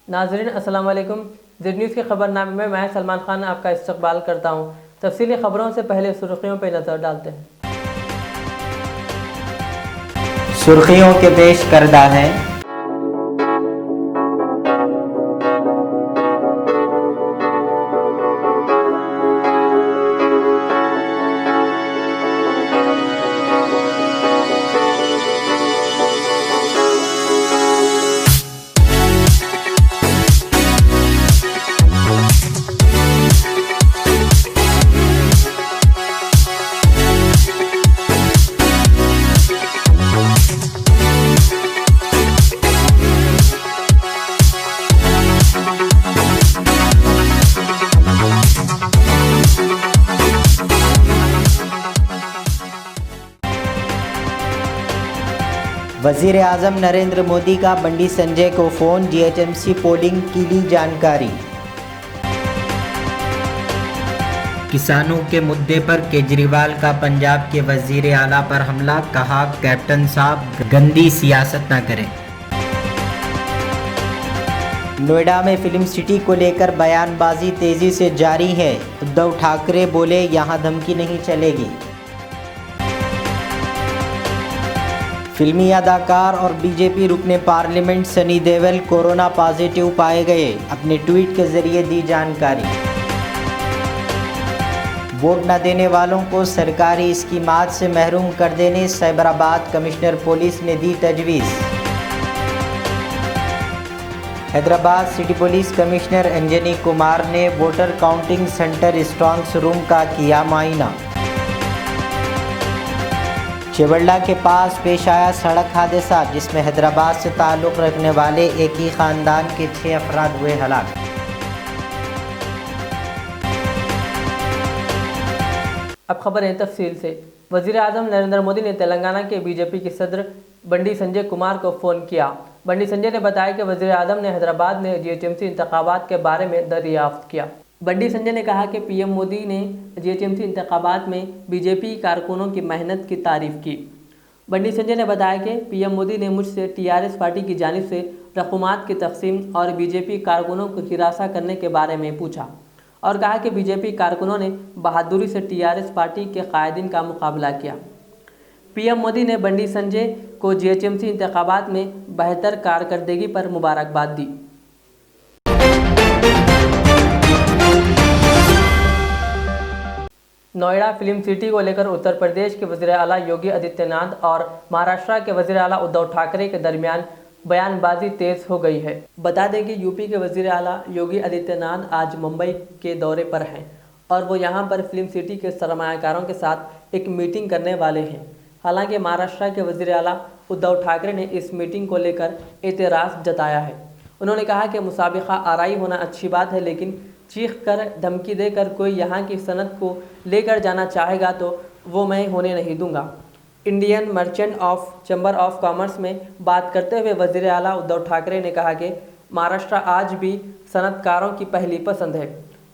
नाजरीन अस्सलाम वालेकुम। ज़ेड न्यूज़ के खबरनामे में मैं सलमान खान आपका इस्तकबाल करता हूँ। तफसीली खबरों से पहले सुर्खियों पर नज़र डालते हैं। सुर्खियों के पेश करदा है। वज़ीर आज़म नरेंद्र मोदी का बंडी संजय को फ़ोन, जीएचएमसी पोलिंग की ली जानकारी। किसानों के मुद्दे पर केजरीवाल का पंजाब के वज़ीर आला पर हमला, कहा कैप्टन साहब गंदी सियासत न करें। नोएडा में फिल्म सिटी को लेकर बयानबाजी तेज़ी से जारी है। उद्धव ठाकरे बोले यहां धमकी नहीं चलेगी। फिल्मी अदाकार और बीजेपी रुकने parliament Sunny Deol corona positive पाए गए, अपने ट्वीट के जरिए दी जानकारी। वोट न देने वालों को सरकारी स्कीमात से महरूम कर देने साइबराबाद कमिश्नर पुलिस ने दी तजवीज़। Hyderabad city police commissioner Anjani Kumar ने voter counting centre strong room का किया मुआयना। चेवल्ला के पास पेश आया सड़क हादसा, जिसमें हैदराबाद से ताल्लुक़ रखने वाले एक ही ख़ानदान के 6 अफराद हुए हलाक। अब खबर है तफसील से। वज़ीर आज़म नरेंद्र मोदी ने तेलंगाना के बीजेपी के सदर बंडी संजय कुमार को फ़ोन किया। बंडी संजय ने बताया कि वज़ीर आज़म ने हैदराबाद में जीएचएमसी इंतखाबात के बारे में दरियाफ्त किया। बंडी संजय ने कहा कि पीएम मोदी ने जीएचएमसी इंतखाबात में बीजेपी कारकुनों की मेहनत की तारीफ़ की। बंडी संजय ने बताया कि पीएम मोदी ने मुझसे टीआरएस पार्टी की जानिब से रकूमात की तकसीम और बीजेपी कारकुनों को हिरासा करने के बारे में पूछा और कहा कि बीजेपी कारकुनों ने बहादुरी से टीआरएस पार्टी के कायदीन का मुकाबला किया। पीएम मोदी ने बंडी संजय को जीएचएमसी इंतखाबात में बेहतर कारकर्दगी पर मुबारकबाद दी। नोएडा फिल्म सिटी को लेकर उत्तर प्रदेश के वज़ीर आला योगी आदित्यनाथ और महाराष्ट्र के वज़ीर आला उद्धव ठाकरे के दरमियान बयानबाजी तेज हो गई है। बता दें कि यूपी के वज़ीर आला योगी आदित्यनाथ आज मुंबई के दौरे पर हैं और वो यहां पर फिल्म सिटी के सरमायाकारों के साथ एक मीटिंग करने वाले हैं। हालांकि महाराष्ट्र के वज़ीर आला उद्धव ठाकरे ने इस मीटिंग को लेकर एतराज़ जताया है। उन्होंने कहा कि मुसाबिका आराई होना अच्छी बात है, लेकिन चीख कर धमकी देकर कोई यहाँ की सनत को लेकर जाना चाहेगा तो वो मैं होने नहीं दूंगा। Indian merchant of chamber of commerce में बात करते हुए वज़ीर आला उद्धव ठाकरे ने कहा कि महाराष्ट्र आज भी सनतकारों की पहली पसंद है।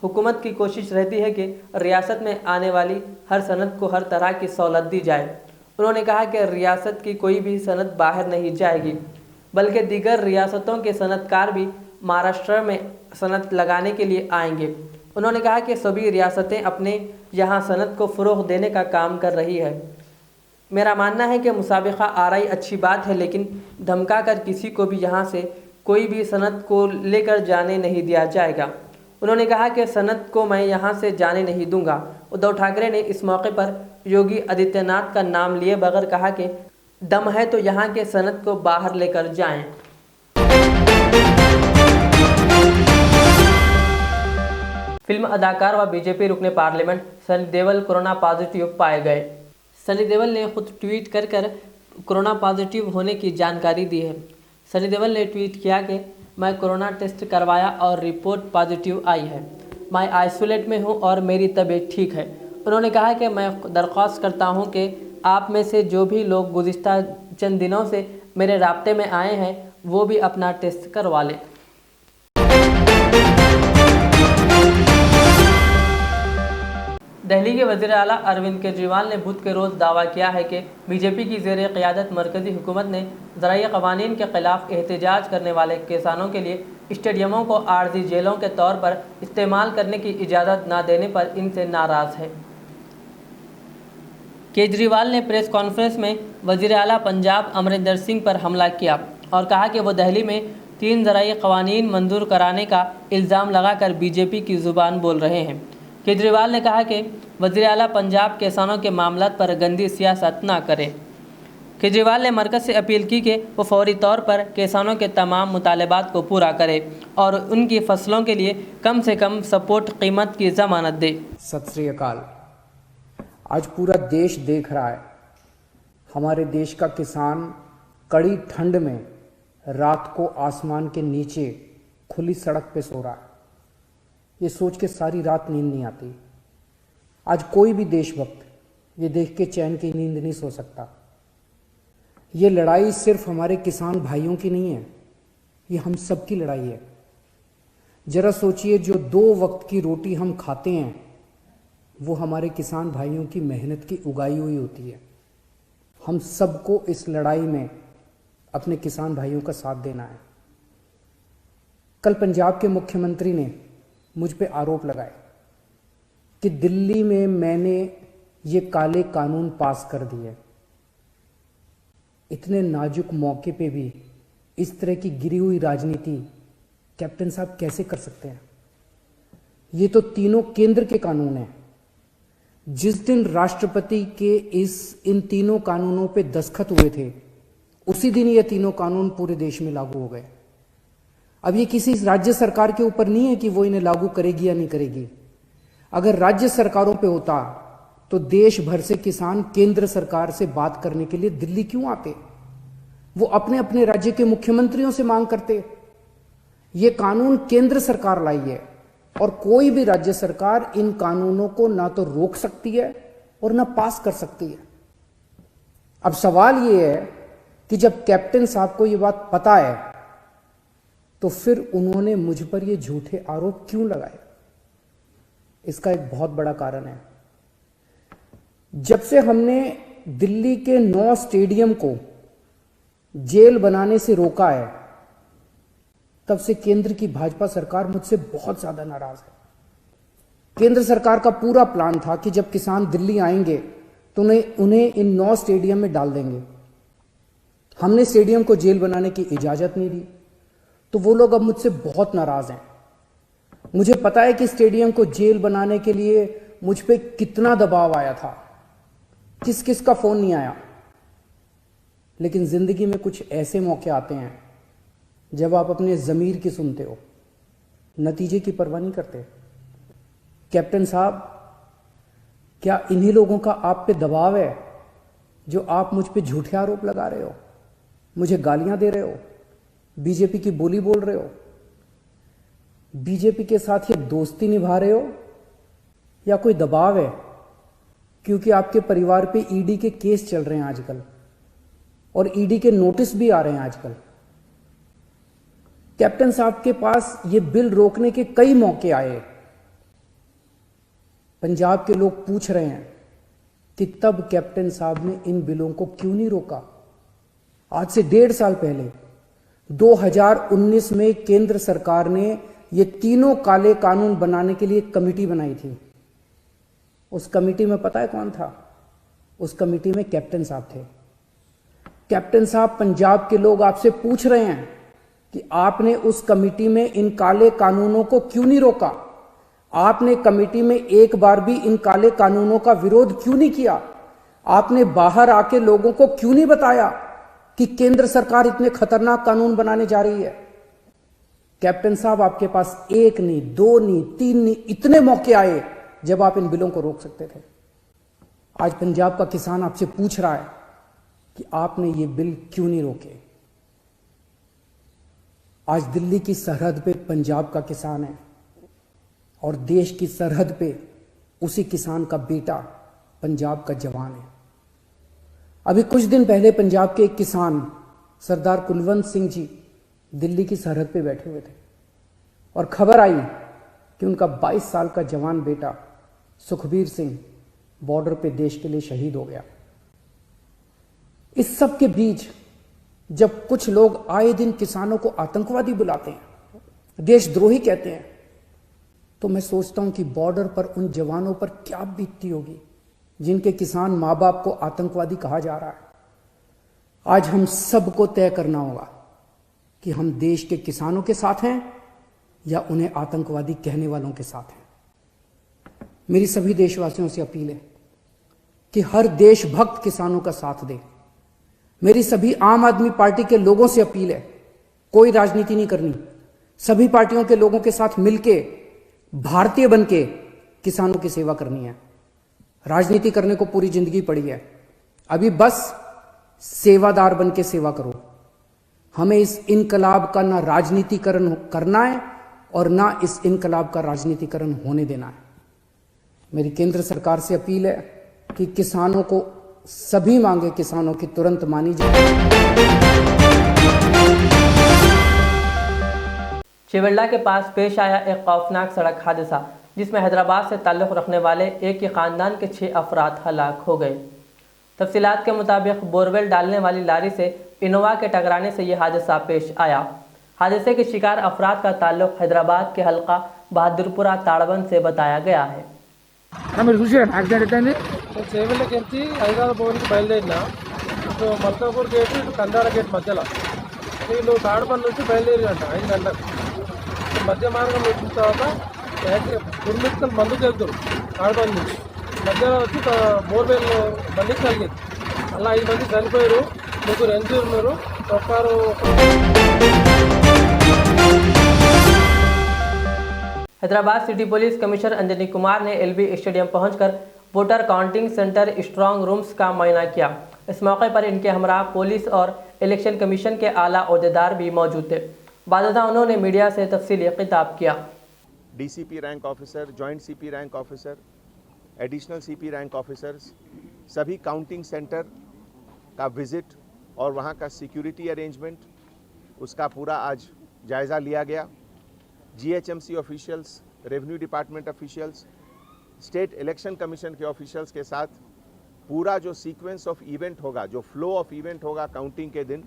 हुकूमत की कोशिश रहती है कि रियासत में आने वाली हर सनत को हर तरह की सहूलत दी जाए। उन्होंने कहा कि रियासत की कोई भी सनत बाहर नहीं जाएगी, बल्कि दीगर रियासतों के सनतकार भी महाराष्ट्र में सनत लगाने के लिए आएंगे। उन्होंने कहा कि सभी रियासतें अपने यहाँ सनत को फ़रोग़ देने का काम कर रही है। मेरा मानना है कि मुसाबिका आराई अच्छी बात है, लेकिन धमका कर किसी को भी यहाँ से कोई भी सनत को लेकर जाने नहीं दिया जाएगा। उन्होंने कहा कि सनत को मैं यहाँ से जाने नहीं दूंगा। उद्धव ठाकरे ने इस मौके पर योगी आदित्यनाथ का नाम लिए बगैर कहा कि दम है तो यहाँ के सनत को बाहर लेकर जाएं। फिल्म अदाकार व बीजेपी रुकने parliament Sunny Deol corona positive पाए गए। सनी देओल ने खुद ट्वीट कर कोरोना पॉजिटिव होने की जानकारी दी है। सनी देओल ने ट्वीट किया कि मैं कोरोना टेस्ट करवाया और रिपोर्ट पॉजिटिव आई है। मैं आइसोलेट में हूं और मेरी तबीयत ठीक है। उन्होंने कहा कि मैं दरख्वास्त करता हूं कि आप में से जो भी लोग गुज़िश्ता चंद दिनों से मेरे राब्ते में आए हैं वो भी अपना टेस्ट करवा लें। दिल्ली के वज़ीर आला अरविंद केजरीवाल ने बुध के रोज़ दावा किया है कि बीजेपी की ज़ेर क़यादत मरकज़ी हुकूमत ने ज़राई क़वानीन के ख़िलाफ़ एहतजाज करने वाले किसानों के लिए स्टेडियमों को आर्जी जेलों के तौर पर इस्तेमाल करने की इजाज़त न देने पर इनसे नाराज़ है। केजरीवाल ने प्रेस कॉन्फ्रेंस में वज़ीर आला पंजाब अमरिंदर सिंह पर हमला किया और कहा कि वो दिल्ली में 3 ज़राई क़वानीन मंजूर कराने का इल्ज़ाम लगाकर बीजेपी की ज़ुबान बोल रहे हैं। केजरीवाल ने कहा कि वज़ीर आला पंजाब किसानों के मामलों पर गंदी सियासत न करे। केजरीवाल ने मरकज़ से अपील की कि वो फौरी तौर पर किसानों के तमाम मुतालबात को पूरा करे और उनकी फसलों के लिए कम से कम सपोर्ट कीमत की ज़मानत दे। सत श्री अकाल। आज पूरा देश देख रहा है, हमारे देश का किसान कड़ी ठंड में रात को आसमान के नीचे खुली सड़क पे सो रहा है। ये सोच के सारी रात नींद नहीं आती। आज कोई भी देशभक्त ये देख के चैन की नींद नहीं सो सकता। ये लड़ाई सिर्फ हमारे किसान भाइयों की नहीं है, ये हम सब की लड़ाई है। जरा सोचिए, जो 2 वक्त की रोटी हम खाते हैं वो हमारे किसान भाइयों की मेहनत की उगाई हुई होती है। हम सबको इस लड़ाई में अपने किसान भाइयों का साथ देना है। कल पंजाब के मुख्यमंत्री ने मुझ पे आरोप लगाए कि दिल्ली में मैंने ये काले कानून पास कर दिए। इतने नाजुक मौके पे भी इस तरह की गिरी हुई राजनीति कैप्टन साहब कैसे कर सकते हैं? ये तो तीनों केंद्र के कानून हैं। जिस दिन राष्ट्रपति के इन तीनों कानूनों पे दस्तखत हुए थे, उसी दिन ये तीनों कानून पूरे देश में लागू हो गए। अब ये किसी राज्य सरकार के ऊपर नहीं है कि वो इन्हें लागू करेगी या नहीं करेगी। अगर राज्य सरकारों पे होता तो देश भर से किसान केंद्र सरकार से बात करने के लिए दिल्ली क्यों आते? वो अपने अपने राज्य के मुख्यमंत्रियों से मांग करते। ये कानून केंद्र सरकार लाई है और कोई भी राज्य सरकार इन कानूनों को ना तो रोक सकती है और ना पास कर सकती है। अब सवाल ये है कि जब कैप्टन साहब को ये बात पता है तो फिर उन्होंने मुझ पर ये झूठे आरोप क्यों लगाए? इसका एक बहुत बड़ा कारण है। जब से हमने दिल्ली के 9 स्टेडियम को जेल बनाने से रोका है, तब से केंद्र की भाजपा सरकार मुझसे बहुत ज्यादा नाराज है। केंद्र सरकार का पूरा प्लान था कि जब किसान दिल्ली आएंगे तो उन्हें इन 9 स्टेडियम में डाल देंगे। हमने स्टेडियम को जेल बनाने की इजाजत नहीं दी, तो वो लोग अब मुझसे बहुत नाराज हैं। मुझे पता है कि स्टेडियम को जेल बनाने के लिए मुझ पे कितना दबाव आया था, किस किस का फोन नहीं आया। लेकिन जिंदगी में कुछ ऐसे मौके आते हैं जब आप अपने जमीर की सुनते हो, नतीजे की परवाह नहीं करते। कैप्टन साहब, क्या इन्हीं लोगों का आप पे दबाव है जो आप मुझ पे झूठे आरोप लगा रहे हो, मुझे गालियां दे रहे हो, बीजेपी की बोली बोल रहे हो, बीजेपी के साथ ये दोस्ती निभा रहे हो, या कोई दबाव है क्योंकि आपके परिवार पे ईडी के केस चल रहे हैं आजकल और ईडी के नोटिस भी आ रहे हैं आजकल। कैप्टन साहब के पास ये बिल रोकने के कई मौके आए। पंजाब के लोग पूछ रहे हैं कि तब कैप्टन साहब ने इन बिलों को क्यों नहीं रोका। आज से 1.5 साल पहले 2019 में केंद्र सरकार ने ये तीनों काले कानून बनाने के लिए एक कमेटी बनाई थी। उस कमेटी में पता है कौन था? उस कमेटी में कैप्टन साहब थे। कैप्टन साहब, पंजाब के लोग आपसे पूछ रहे हैं कि आपने उस कमेटी में इन काले कानूनों को क्यों नहीं रोका? आपने कमेटी में एक बार भी इन काले कानूनों का विरोध क्यों नहीं किया? आपने बाहर आके लोगों को क्यों नहीं बताया कि केंद्र सरकार इतने खतरनाक कानून बनाने जा रही है? कैप्टन साहब, आपके पास 1 नहीं, 2 नहीं, 3 नहीं, इतने मौके आए जब आप इन बिलों को रोक सकते थे। आज पंजाब का किसान आपसे पूछ रहा है कि आपने ये बिल क्यों नहीं रोके। आज दिल्ली की सरहद पे पंजाब का किसान है और देश की सरहद पे उसी किसान का बेटा पंजाब का जवान है। अभी कुछ दिन पहले पंजाब के एक किसान सरदार कुलवंत सिंह जी दिल्ली की सरहद पे बैठे हुए थे और खबर आई कि उनका 22 साल का जवान बेटा सुखबीर सिंह बॉर्डर पे देश के लिए शहीद हो गया। इस सब के बीच जब कुछ लोग आए दिन किसानों को आतंकवादी बुलाते हैं, देशद्रोही कहते हैं, तो मैं सोचता हूं कि बॉर्डर पर उन जवानों पर क्या बीतती होगी जिनके किसान मां बाप को आतंकवादी कहा जा रहा है। आज हम सबको तय करना होगा कि हम देश के किसानों के साथ हैं या उन्हें आतंकवादी कहने वालों के साथ हैं। मेरी सभी देशवासियों से अपील है कि हर देशभक्त किसानों का साथ दे। मेरी सभी आम आदमी पार्टी के लोगों से अपील है, कोई राजनीति नहीं करनी, सभी पार्टियों के लोगों के साथ मिलके भारतीय बनके किसानों की सेवा करनी है। राजनीति करने को पूरी जिंदगी पड़ी है, अभी बस सेवादार बनके सेवा करो। हमें इस इनकलाब का ना राजनीतिकरण करना है और ना इस इनकलाब का राजनीतिकरण होने देना है। मेरी केंद्र सरकार से अपील है कि किसानों को सभी मांगे किसानों की तुरंत मानी जाए। चिवल्ला के पास पेश आया एक खौफनाक सड़क हादसा जिसमें हैदराबाद से ताल्लुक़ रखने वाले एक ही ख़ानदान के 6 अफराद हलाक हो गए। तफसीलात के मुताबिक बोरवेल डालने वाली लारी से इनोवा के टकराने से यह हादसा पेश आया। हादसे के शिकार अफराद का ताल्लुक़ हैदराबाद के हल्का बहादुरपुरा ताड़बंद से बताया गया है। చేవెళ్ళకి వెళ్తే హైదరాబాద్ పోవడానికి బయలుదేరిన ఇటు మల్కాపూర్ గేట్ ఇటు కందాడ గేట్ మధ్యలో వీళ్ళు తాడపల్లి నుంచి బయలుదేరినట్ట 5 గంటలకు మధ్య మార్గం వచ్చిన తర్వాత కుర్మిక్కలు మందుకు వెళ్తారు తాడపల్లి నుంచి మధ్యలో వచ్చి బోర్వెల్ బండికి కలిగింది అలా 5 మంది చనిపోయారు, 3 ఎంజూర్ ఉన్నారు, ఒక్కరు Hyderabad city police commissioner Anjani Kumar ने एलबी स्टेडियम पहुंचकर voter counting centre strong rooms का मुआयना किया। इस मौके पर इनके हमरा पुलिस और इलेक्शन कमीशन के आला ओहदेदार भी मौजूद थे। बादशाह उन्होंने मीडिया से तफसीली खिताब किया। DCP rank officer, joint CP rank officer, additional CP rank officers सभी काउंटिंग सेंटर का विजिट और वहाँ का सिक्योरिटी अरेंजमेंट उसका पूरा आज जायज़ा लिया गया। GHMC officials, revenue department officials, state election commission के ऑफिशियल्स के साथ पूरा जो सीक्वेंस ऑफ इवेंट होगा, जो फ्लो ऑफ इवेंट होगा काउंटिंग के दिन,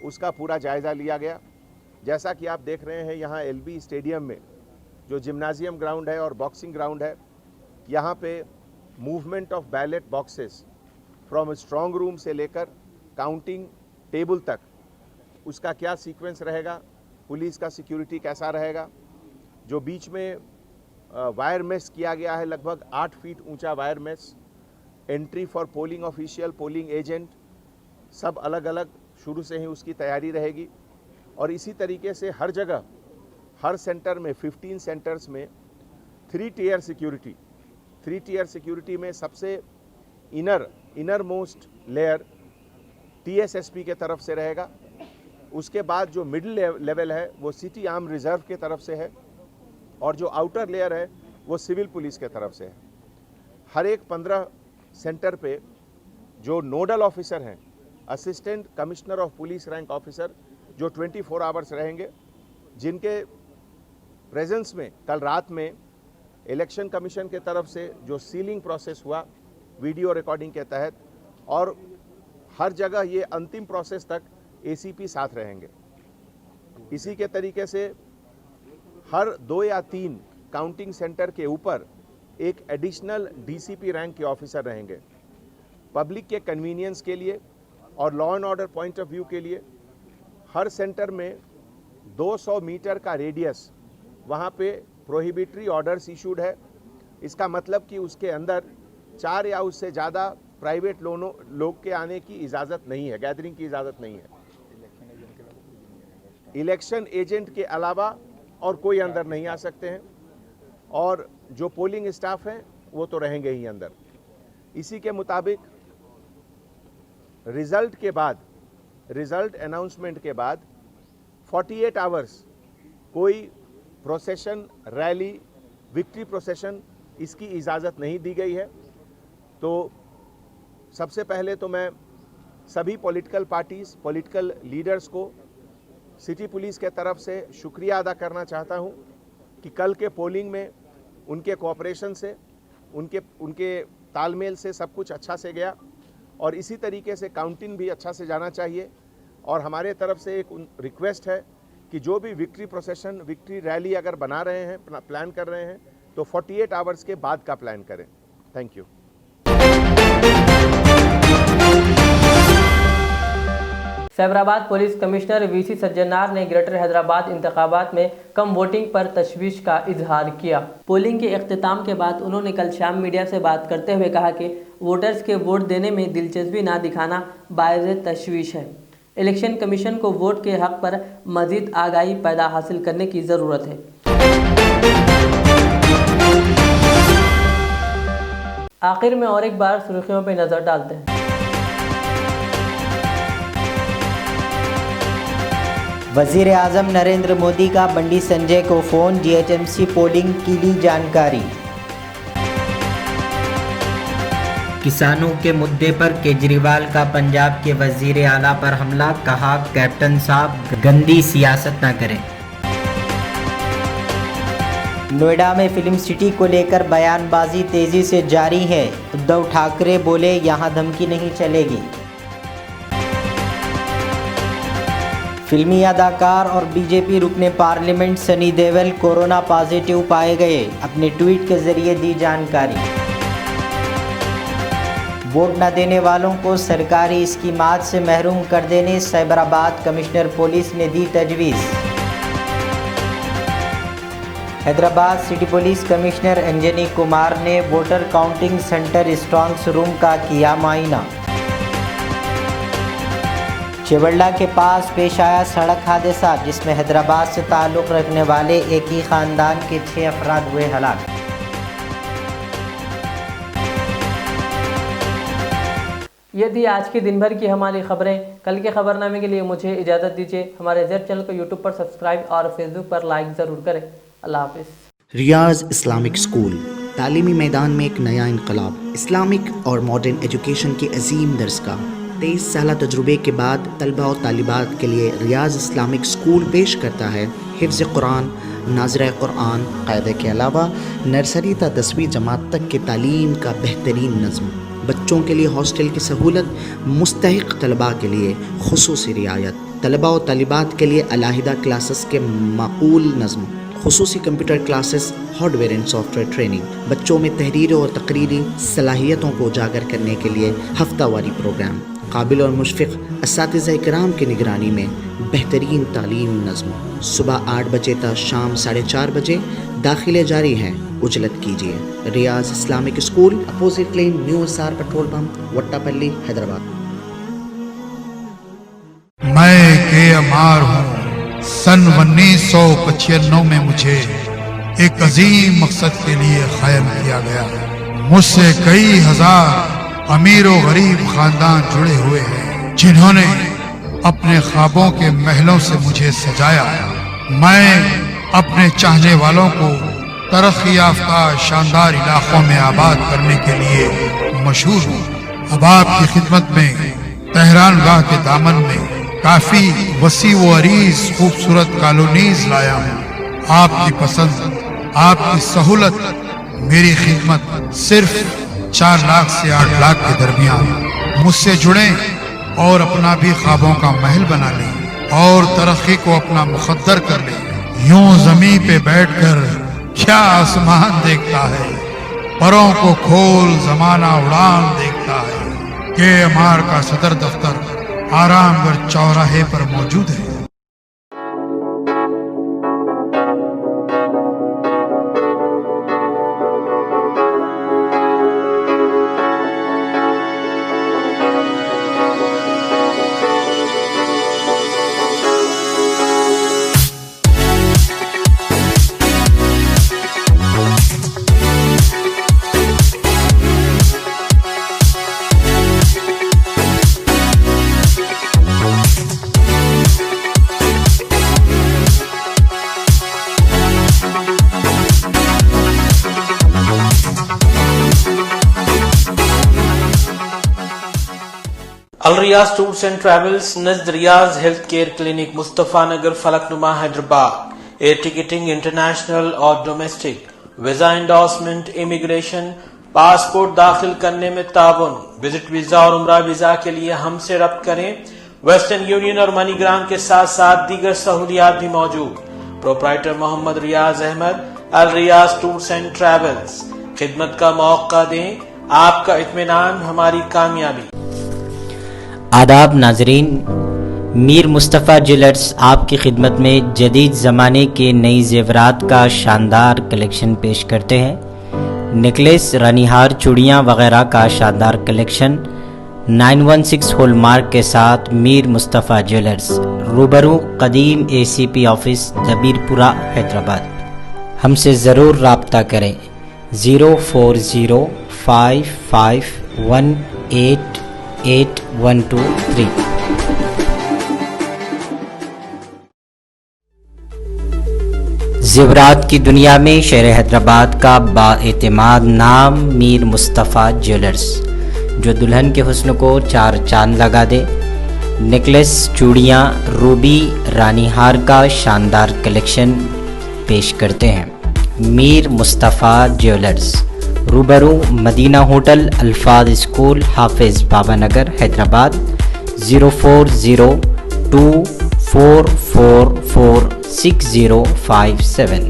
उसका पूरा जायज़ा लिया गया। जैसा कि आप देख रहे हैं यहाँ एलबी स्टेडियम में जो जिम्नाजियम ग्राउंड है और बॉक्सिंग ग्राउंड है, यहाँ पे movement of ballot boxes from strong room से लेकर काउंटिंग टेबल तक उसका क्या सीक्वेंस रहेगा, पुलिस का सिक्योरिटी कैसा रहेगा। जो बीच में वायर मेस किया गया है, लगभग 8 फीट ऊंचा wire mess, entry for polling official, polling agent, सब अलग अलग शुरू से ही उसकी तैयारी रहेगी। और इसी तरीके से हर जगह, हर सेंटर में 15 सेंटर्स में 3 टियर सिक्योरिटी, 3 टियर सिक्योरिटी में सबसे इनर मोस्ट लेयर टीएसएसपी के तरफ से रहेगा। उसके बाद जो मिडिल लेवल है वो सिटी आर्म रिजर्व के तरफ से है और जो आउटर लेयर है वो सिविल पुलिस के तरफ से है। हर एक 15 सेंटर पे जो नोडल ऑफिसर हैं, assistant commissioner of police rank officer, जो 24 आवर्स रहेंगे, जिनके प्रेजेंस में कल रात में इलेक्शन कमीशन के तरफ से जो सीलिंग प्रोसेस हुआ वीडियो रिकॉर्डिंग के तहत, और हर जगह ये अंतिम प्रोसेस तक एसीपी साथ रहेंगे। इसी के तरीके से हर 2 या 3 काउंटिंग सेंटर के ऊपर एक एडिशनल डीसीपी रैंक के ऑफिसर रहेंगे। पब्लिक के कन्वीनियंस के लिए और law and order point of view के लिए हर सेंटर में 200 मीटर का रेडियस वहाँ पे प्रोहिबिटरी ऑर्डर्स इशूड है। इसका मतलब कि उसके अंदर 4 या उससे ज़्यादा प्राइवेट लोग के आने की इजाज़त नहीं है, गैदरिंग की इजाज़त नहीं है। इलेक्शन एजेंट के अलावा और कोई अंदर नहीं आ सकते हैं और जो पोलिंग स्टाफ हैं वो तो रहेंगे ही अंदर। इसी के मुताबिक रिजल्ट के बाद, रिजल्ट अनाउंसमेंट के बाद 48 आवर्स कोई प्रोसेशन, रैली, विक्ट्री प्रोसेशन, इसकी इजाज़त नहीं दी गई है। तो सबसे पहले तो मैं सभी पॉलिटिकल पार्टीज़, पॉलिटिकल लीडर्स को सिटी पुलिस के तरफ से शुक्रिया अदा करना चाहता हूं कि कल के पोलिंग में उनके कोऑपरेशन से, उनके तालमेल से सब कुछ अच्छा से गया और इसी तरीके से काउंटिंग भी अच्छा से जाना चाहिए। और हमारे तरफ से एक रिक्वेस्ट है कि जो भी विक्ट्री प्रोसेशन, विक्ट्री रैली अगर बना रहे हैं, प्लान कर रहे हैं, तो 48 आवर्स के बाद का प्लान करें। Thank you. Cyberabad police commissioner VC Sajjanar ने ग्रेटर हैदराबाद इंतखाबात में कम वोटिंग पर तशवीश का इजहार किया। पोलिंग के इख्तिताम के बाद उन्होंने कल शाम मीडिया से बात करते हुए कहा कि वोटर्स के वोट देने में दिलचस्पी ना दिखाना बायज़ तशवीश है। इलेक्शन कमीशन को वोट के हक पर मजीद आगाही पैदा हासिल करने की ज़रूरत है। आखिर में और एक बार सुर्खियों पर नज़र डालते हैं। वज़ीर आज़म नरेंद्र मोदी का बंडी संजय को फ़ोन, जीएचएमसी पोलिंग की ली जानकारी। किसानों के मुद्दे पर केजरीवाल का पंजाब के वज़ीर आला पर हमला, कहा कैप्टन साहब गंदी सियासत न करें। नोएडा में फिल्म सिटी को लेकर बयानबाजी तेज़ी से जारी है। उद्धव ठाकरे बोले यहाँ धमकी नहीं चलेगी। फिल्मी अदाकार और बीजेपी रुकने parliament Sunny Deol corona positive पाए गए, अपने ट्वीट के जरिए दी जानकारी। वोट न देने वालों को सरकारी स्कीमात से महरूम कर देने सैबराबाद कमिश्नर पुलिस ने दी तजवीज़। Hyderabad city police commissioner Anjani Kumar ने voter counting centre strong room का किया मुआयना। चेवल्ला के पास पेश आया सड़क हादसा, जिसमें हैदराबाद से ताल्लुक़ रखने वाले एक ही ख़ानदान के 6 अफराद हुए हलाक। ये थी आज की दिन भर की हमारी खबरें। कल के खबरनामे के लिए मुझे इजाज़त दीजिए। हमारे ज़ेर चैनल को यूट्यूब पर सब्सक्राइब और फेसबुक पर लाइक ज़रूर करें। अल्लाह हाफिज़। रियाज इस्लामिक स्कूल तालीमी मैदान में एक नया इनकलाब। इस्लामिक और मॉडर्न एजुकेशन की अजीम दरसगाह। 23 साल तजुर्बे के बाद तलबा और तालिबात के लिए रियाज इस्लामिक स्कूल पेश करता है हिफ्ज़ कुरान, नाज़िर कुरान, क़ायदे के अलावा नर्सरी ता 10वीं जमात तक के तालीम का बेहतरीन नज़्म। बच्चों के लिए हॉस्टल की सहूलत, मुस्तहिक़ तलबा के लिए खुसूसी रियायत, तलबा और तालिबात के लिए अलहदा क्लासेस के माकूल नज़्म, खुसूसी computer classes, hardware and software training. बच्चों में तहरीरी और तकरीरी सलाहियतों को उजागर करने के लिए हफ्तावारी प्रोग्राम। काबिल और मुशफ़िक़ असातिज़ा इकराम की निगरानी में बेहतरीन तालीम नज़्म। सुबह 8 बजे तक शाम 4:30 बजे दाखिले जारी हैं। उजलत कीजिए। Riyaz Islamic school, opposite lane, new SR petrol pump, Vattepally, Hyderabad. मैं के अमार हूँ। सन 1995 में मुझे एक अजीम मकसद के लिए कायम किया गया। मुझसे कई हजार अमीर और गरीब खानदान जुड़े हुए हैं, जिन्होंने अपने ख्वाबों के महलों से मुझे सजाया। मैं अपने चाहने वालों को तरक्की याफ्ता शानदार इलाकों में आबाद करने के लिए मशहूर हूँ। अब आपकी खिदमत में तेहरान गाह के दामन में काफी वसी व अरीज खूबसूरत कॉलोनीज लाया हूँ। आपकी पसंद, आपकी सहूलत, मेरी खिदमत सिर्फ 4 लाख से 8 लाख के दरमियान। मुझसे जुड़ें और अपना भी ख्वाबों का महल बना लें और तरक्की को अपना मुकद्दर कर लें। यूं जमीन पे बैठकर क्या आसमान देखता है, परों को खोल जमाना उड़ान देखता है। के अमार का सदर दफ्तर आरामगढ़ चौराहे पर मौजूद है। Al Riyaz tours and travels नज़द Riyaz health care clinic, Mustafa Nagar, Falaknuma, Hyderabad. Air ticketing international और domestic, visa endorsement, immigration, passport दाखिल करने में ताउन। विजिट वीजा और उम्रा वीजा के लिए हमसे रब्त करें। वेस्टर्न यूनियन और मनीग्राम के साथ साथ दीगर सहूलियात भी मौजूद। Proprietor Mohammad Riyaz Ahmed, Al Riyaz tours and travels. खिदमत का मौका दें, आपका इत्मीनान हमारी कामयाबी। आदाब नाजरीन, मीर मुस्तफ़ा ज्वेलर्स आपकी खिदमत में जदीद ज़माने के नई जेवरात का शानदार कलेक्शन पेश करते हैं। नेकलेस, रानीहार, चूड़ियाँ वगैरह का शानदार कलेक्शन 916 हॉलमार्क के साथ मीर मुस्तफ़ा ज्वेलर्स, रूबरू कदीम ACP ऑफिस, जबीरपुरा, हैदराबाद। हमसे ज़रूर राब्ता करें। 040551888123। ज़ेवरात की दुनिया में शहर हैदराबाद का बाएतिमाद नाम मीर मुस्तफ़ा ज्वेलर्स, जो दुल्हन के हुस्न को चार चांद लगा दे। नेकलेस, चूड़ियाँ, रूबी, रानीहार का शानदार कलेक्शन पेश करते हैं। मीर मुस्तफ़ा ज्वेलर्स, रूबरू मदीना होटल, अल्फाज स्कूल, हाफिज बाबा नगर, हैदराबाद। 0402444657।